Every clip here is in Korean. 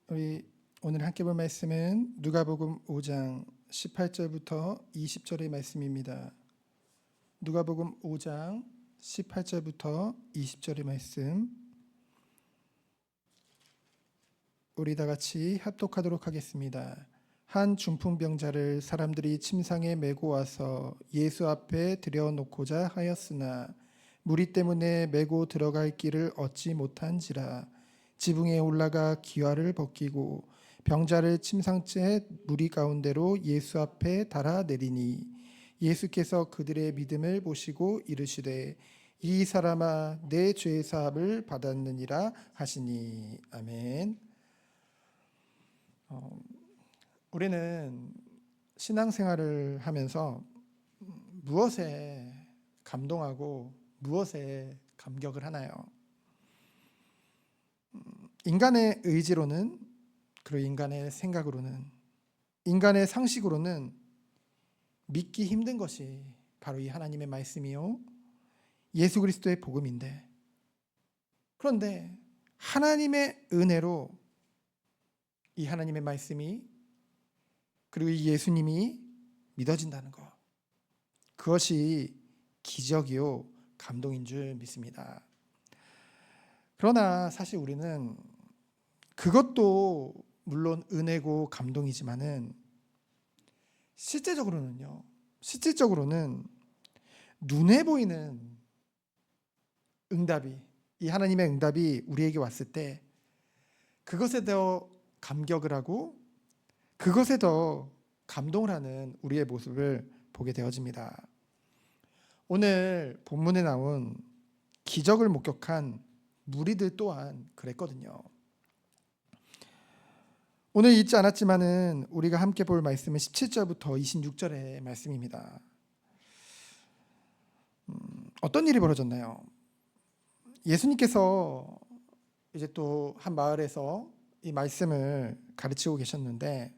우리 오늘 함께 볼 말씀은 누가복음 5장 18절부터 20절의 말씀입니다. 누가복음 5장 18절부터 20절의 말씀, 우리 다 같이 합독하도록 하겠습니다. 한 중풍병자를 사람들이 침상에 메고 와서 예수 앞에 들여놓고자 하였으나 무리 때문에 메고 들어갈 길을 얻지 못한지라 지붕에 올라가 기와를 벗기고 병자를 침상째 무리 가운데로 예수 앞에 달아내리니 예수께서 그들의 믿음을 보시고 이르시되 이 사람아 내 죄 사함을 받았느니라 하시니. 아멘. 우리는 신앙생활을 하면서 무엇에 감동하고 무엇에 감격을 하나요? 인간의 의지로는, 그리고 인간의 생각으로는, 인간의 상식으로는 믿기 힘든 것이 바로 이 하나님의 말씀이요 예수 그리스도의 복음인데, 그런데 하나님의 은혜로 이 하나님의 말씀이, 그리고 이 예수님이 믿어진다는 것, 그것이 기적이요 감동인 줄 믿습니다. 그러나 사실 우리는 그것도 물론 은혜고 감동이지만은 실제적으로는 눈에 보이는 응답이, 이 하나님의 응답이 우리에게 왔을 때 그것에 더 감격을 하고 그것에 더 감동을 하는 우리의 모습을 보게 되어집니다. 오늘 본문에 나온 기적을 목격한 무리들 또한 그랬거든요. 오늘 읽지 않았지만은 우리가 함께 볼 말씀은 17절부터 26절의 말씀입니다. 어떤 일이 벌어졌나요? 예수님께서 이제 또 한 마을에서 이 말씀을 가르치고 계셨는데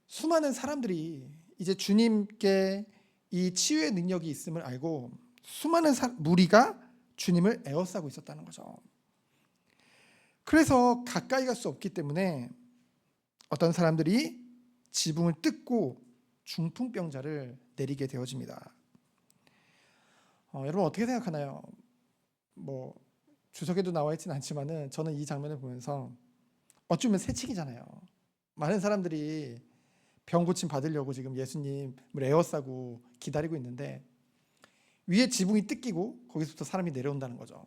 수많은 사람들이 이제 주님께 이 치유의 능력이 있음을 알고 수많은 무리가 주님을 에워싸고 있었다는 거죠. 그래서 가까이 갈 수 없기 때문에 어떤 사람들이 지붕을 뜯고 중풍병자를 내리게 되어집니다. 여러분 어떻게 생각하나요? 주석에도 나와 있지는 않지만은 저는 이 장면을 보면서 어쩌면 새치기잖아요. 많은 사람들이 병 고침 받으려고 지금 예수님을 에워싸고 기다리고 있는데 위에 지붕이 뜯기고 거기서부터 사람이 내려온다는 거죠.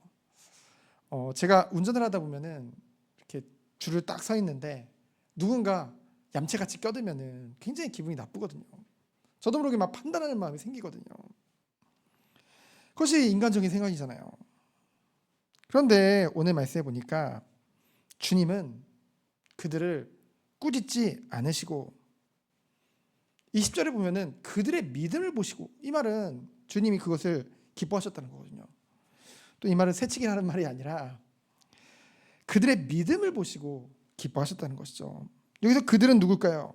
제가 운전을 하다 보면은 이렇게 줄을 딱 서 있는데 누군가 얌체같이 껴들면은 굉장히 기분이 나쁘거든요. 저도 모르게 막 판단하는 마음이 생기거든요. 그것이 인간적인 생각이잖아요. 그런데 오늘 말씀해 보니까 주님은 그들을 꾸짖지 않으시고 20절에 보면은 그들의 믿음을 보시고, 이 말은 주님이 그것을 기뻐하셨다는 거거든요. 또 이 말은 새치기 하는 말이 아니라 그들의 믿음을 보시고 기뻐하셨다는 것이죠. 여기서 그들은 누굴까요?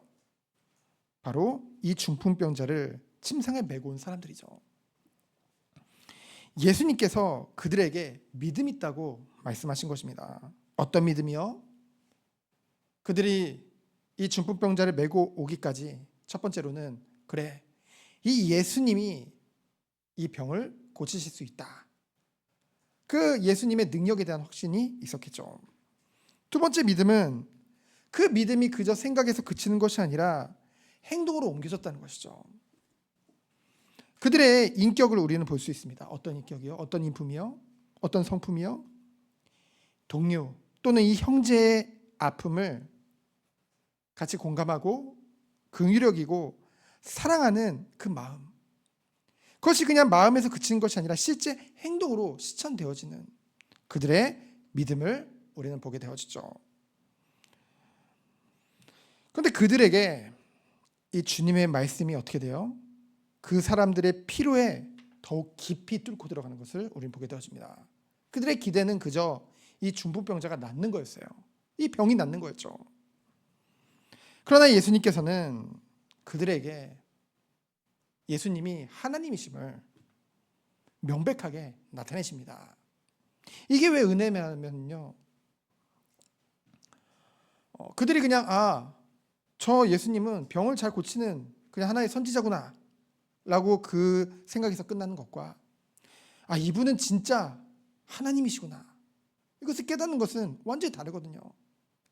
바로 이 중풍병자를 침상에 메고 온 사람들이죠. 예수님께서 그들에게 믿음 있다고 말씀하신 것입니다. 어떤 믿음이요? 그들이 이 중풍병자를 메고 오기까지 첫 번째로는 그래, 이 예수님이 이 병을 고치실 수 있다. 그 예수님의 능력에 대한 확신이 있었겠죠. 두 번째 믿음은 그 믿음이 그저 생각에서 그치는 것이 아니라 행동으로 옮겨졌다는 것이죠. 그들의 인격을 우리는 볼 수 있습니다. 어떤 인격이요? 어떤 인품이요? 어떤 성품이요? 동료 또는 이 형제의 아픔을 같이 공감하고 긍휼히 여기고 사랑하는 그 마음, 그것이 그냥 마음에서 그치는 것이 아니라 실제 행동으로 실천되어지는 그들의 믿음을 우리는 보게 되어지죠. 그런데 그들에게 이 주님의 말씀이 어떻게 돼요? 그 사람들의 피로에 더욱 깊이 뚫고 들어가는 것을 우리는 보게 되어집니다. 그들의 기대는 그저 이 중풍병자가 낫는 거였어요. 이 병이 낫는 거였죠. 그러나 예수님께서는 그들에게 예수님이 하나님이심을 명백하게 나타내십니다. 이게 왜 은혜냐면요, 그들이 그냥 저 예수님은 병을 잘 고치는 그냥 하나의 선지자구나 라고 그 생각에서 끝나는 것과 이분은 진짜 하나님이시구나, 이것을 깨닫는 것은 완전히 다르거든요.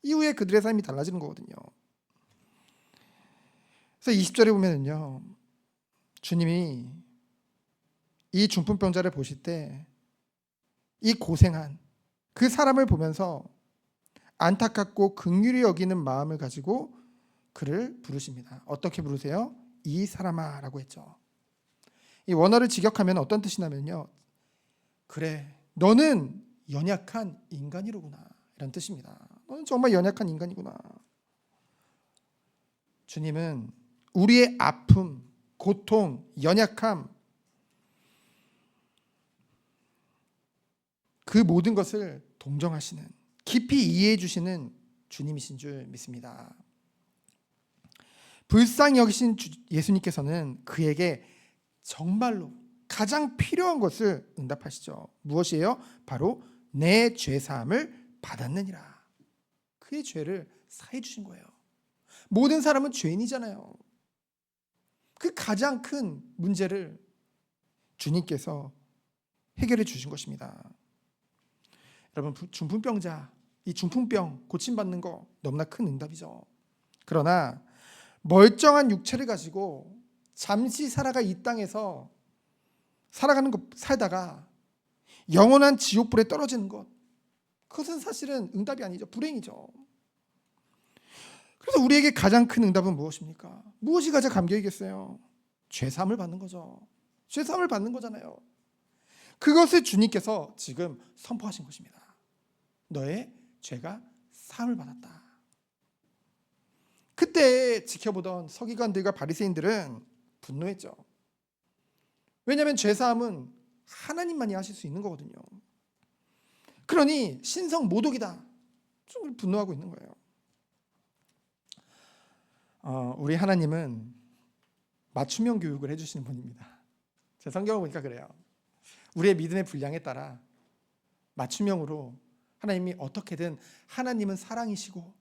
이후에 그들의 삶이 달라지는 거거든요. 그래서 20절에 보면은요, 주님이 이 중풍병자를 보실 때 이 고생한 그 사람을 보면서 안타깝고 긍휼히 여기는 마음을 가지고 그를 부르십니다. 어떻게 부르세요? 이 사람아 라고 했죠. 이 원어를 직역하면 어떤 뜻이냐면요, 그래, 너는 연약한 인간이로구나, 이런 뜻입니다. 너는 정말 연약한 인간이구나. 주님은 우리의 아픔, 고통, 연약함, 그 모든 것을 동정하시는, 깊이 이해해 주시는 주님이신 줄 믿습니다. 불쌍히 여기신 예수님께서는 그에게 정말로 가장 필요한 것을 응답하시죠. 무엇이에요? 바로 내 죄사함을 받았느니라. 그의 죄를 사해 주신 거예요. 모든 사람은 죄인이잖아요. 그 가장 큰 문제를 주님께서 해결해 주신 것입니다. 여러분, 중풍병자, 이 중풍병 고침받는 거 너무나 큰 응답이죠. 그러나 멀쩡한 육체를 가지고 잠시 살아가 이 땅에서 살아가는 것, 살다가 영원한 지옥불에 떨어지는 것, 그것은 사실은 응답이 아니죠. 불행이죠. 그래서 우리에게 가장 큰 응답은 무엇입니까? 무엇이 가장 감격이겠어요? 죄사함을 받는 거죠. 죄사함을 받는 거잖아요. 그것을 주님께서 지금 선포하신 것입니다. 너의 죄가 사함을 받았다. 그때 지켜보던 서기관들과 바리새인들은 분노했죠. 왜냐하면 죄사함은 하나님만이 하실 수 있는 거거든요. 그러니 신성 모독이다, 좀 분노하고 있는 거예요. 우리 하나님은 맞춤형 교육을 해주시는 분입니다. 제 성경을 보니까 그래요. 우리의 믿음의 분량에 따라 맞춤형으로 하나님이 어떻게든, 하나님은 사랑이시고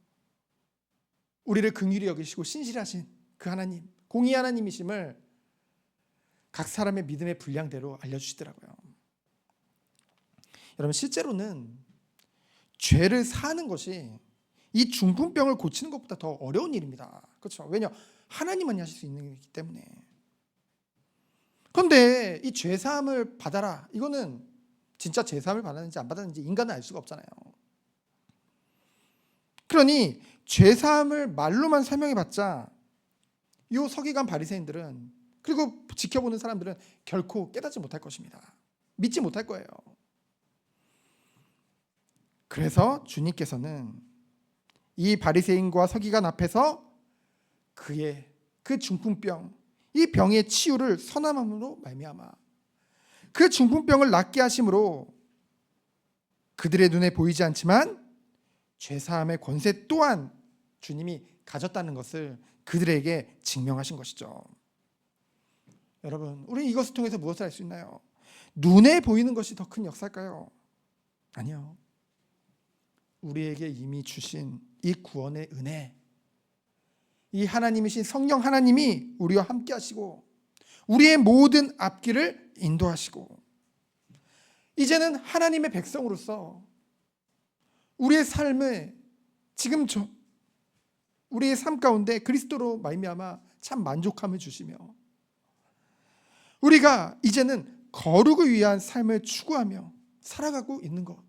우리를 긍휼히 여기시고 신실하신 그 하나님, 공의 하나님이심을 각 사람의 믿음의 분량대로 알려주시더라고요. 여러분, 실제로는 죄를 사하는 것이 이 중풍병을 고치는 것보다 더 어려운 일입니다. 그렇죠? 왜냐? 하나님만이 하실 수 있는 일이기 때문에. 그런데 이 죄사함을 받아라, 이거는 진짜 죄사함을 받았는지 안 받았는지 인간은 알 수가 없잖아요. 그러니 죄사함을 말로만 설명해봤자 이 서기관 바리새인들은, 그리고 지켜보는 사람들은 결코 깨닫지 못할 것입니다. 믿지 못할 거예요. 그래서 주님께서는 이 바리새인과 서기관 앞에서 그의 그 중풍병, 이 병의 치유를 선함으로 말미암아 그 중풍병을 낫게 하심으로 그들의 눈에 보이지 않지만 죄사함의 권세 또한 주님이 가졌다는 것을 그들에게 증명하신 것이죠. 여러분, 우리 이것을 통해서 무엇을 알 수 있나요? 눈에 보이는 것이 더 큰 역사일까요? 아니요. 우리에게 이미 주신 이 구원의 은혜, 이 하나님이신 성령 하나님이 우리와 함께 하시고 우리의 모든 앞길을 인도하시고, 이제는 하나님의 백성으로서 우리의 삶에 지금 우리의 삶 가운데 그리스도로 말미암아 참 만족함을 주시며, 우리가 이제는 거룩을 위한 삶을 추구하며 살아가고 있는 것,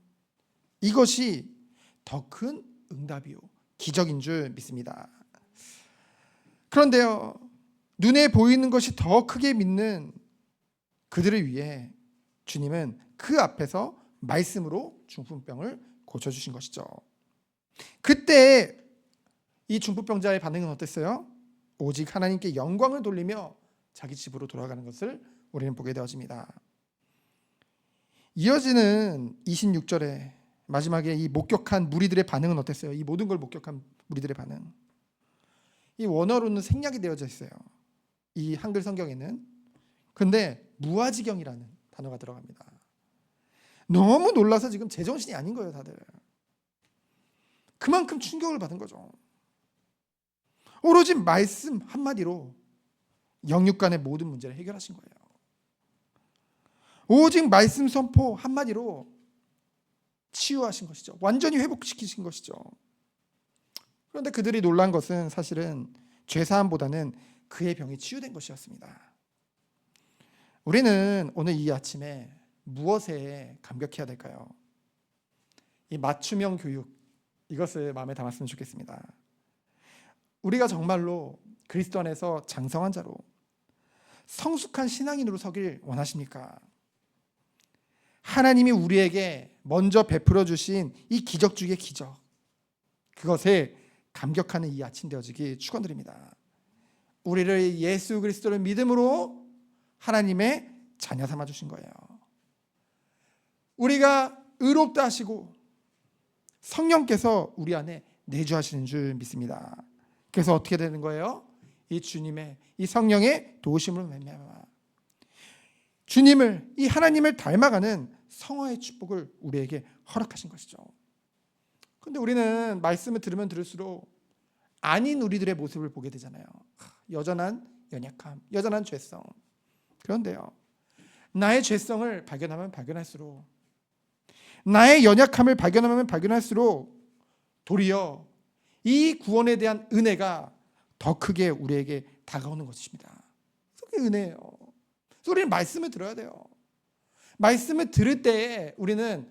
이것이 더 큰 응답이요 기적인 줄 믿습니다. 그런데요, 눈에 보이는 것이 더 크게 믿는 그들을 위해 주님은 그 앞에서 말씀으로 중풍병을 고쳐주신 것이죠. 그때 이 중풍병자의 반응은 어땠어요? 오직 하나님께 영광을 돌리며 자기 집으로 돌아가는 것을 우리는 보게 되어집니다. 이어지는 26절에 마지막에 이 목격한 무리들의 반응은 어땠어요? 이 모든 걸 목격한 무리들의 반응. 이 원어로는 생략이 되어져 있어요, 이 한글 성경에는. 근데 무아지경이라는 단어가 들어갑니다. 너무 놀라서 지금 제정신이 아닌 거예요, 다들. 그만큼 충격을 받은 거죠. 오로지 말씀 한마디로 영육 간의 모든 문제를 해결하신 거예요. 오직 말씀 선포 한마디로 치유하신 것이죠. 완전히 회복시키신 것이죠. 그런데 그들이 놀란 것은 사실은 죄사함보다는 그의 병이 치유된 것이었습니다. 우리는 오늘 이 아침에 무엇에 감격해야 될까요? 이 맞춤형 교육, 이것을 마음에 담았으면 좋겠습니다. 우리가 정말로 그리스도 안에서 장성한 자로 성숙한 신앙인으로 서길 원하십니까? 하나님이 우리에게 먼저 베풀어 주신 이 기적 중의 기적, 그것에 감격하는 이 아침 되어지기 축원드립니다. 우리를 예수 그리스도를 믿음으로 하나님의 자녀 삼아 주신 거예요. 우리가 의롭다 하시고 성령께서 우리 안에 내주하시는 줄 믿습니다. 그래서 어떻게 되는 거예요? 이 주님의, 이 성령의 도우심을 말미암아 주님을, 이 하나님을 닮아가는 성화의 축복을 우리에게 허락하신 것이죠. 그런데 우리는 말씀을 들으면 들을수록 아닌 우리들의 모습을 보게 되잖아요. 여전한 연약함, 여전한 죄성. 그런데요, 나의 죄성을 발견하면 발견할수록, 나의 연약함을 발견하면 발견할수록 도리어 이 구원에 대한 은혜가 더 크게 우리에게 다가오는 것입니다. 그게 은혜예요. 그래서 우리는 말씀을 들어야 돼요. 말씀을 들을 때에 우리는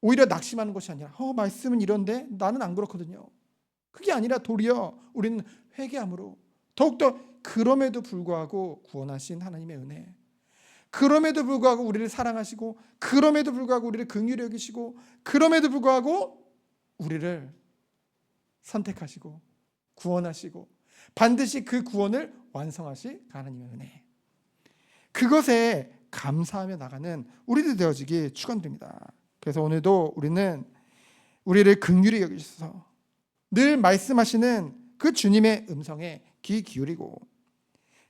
오히려 낙심하는 것이 아니라 말씀은 이런데 나는 안 그렇거든요. 그게 아니라 도리어 우리는 회개함으로 더욱더 그럼에도 불구하고 구원하신 하나님의 은혜, 그럼에도 불구하고 우리를 사랑하시고, 그럼에도 불구하고 우리를 긍휼히 여기시고, 그럼에도 불구하고 우리를 선택하시고 구원하시고 반드시 그 구원을 완성하실 하나님의 은혜, 그것에 감사하며 나가는 우리들 되어지기 축원드립니다. 그래서 오늘도 우리는 우리를 긍휼히 여기셔서 늘 말씀하시는 그 주님의 음성에 귀 기울이고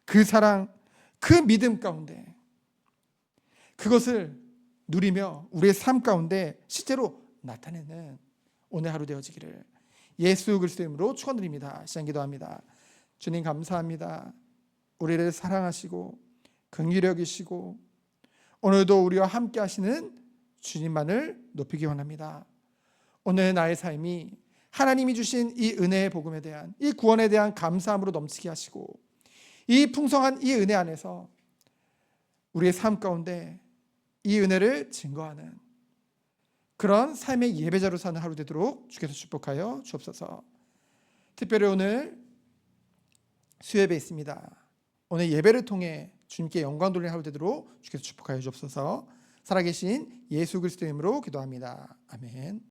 그 사랑, 그 믿음 가운데 그것을 누리며 우리의 삶 가운데 실제로 나타내는 오늘 하루 되어지기를 예수 그리스도의 이름으로 축원드립니다. 시간 기도합니다. 주님 감사합니다. 우리를 사랑하시고 긍휼히 여기시고 오늘도 우리와 함께 하시는 주님만을 높이기 원합니다. 오늘 나의 삶이 하나님이 주신 이 은혜의 복음에 대한, 이 구원에 대한 감사함으로 넘치게 하시고 이 풍성한 이 은혜 안에서 우리의 삶 가운데 이 은혜를 증거하는 그런 삶의 예배자로 사는 하루 되도록 주께서 축복하여 주옵소서. 특별히 오늘 수요예배 있습니다. 오늘 예배를 통해 주님께 영광 돌리는 하루 되도록 주께서 축복하여 주옵소서. 살아계신 예수 그리스도의 이름으로 기도합니다. 아멘.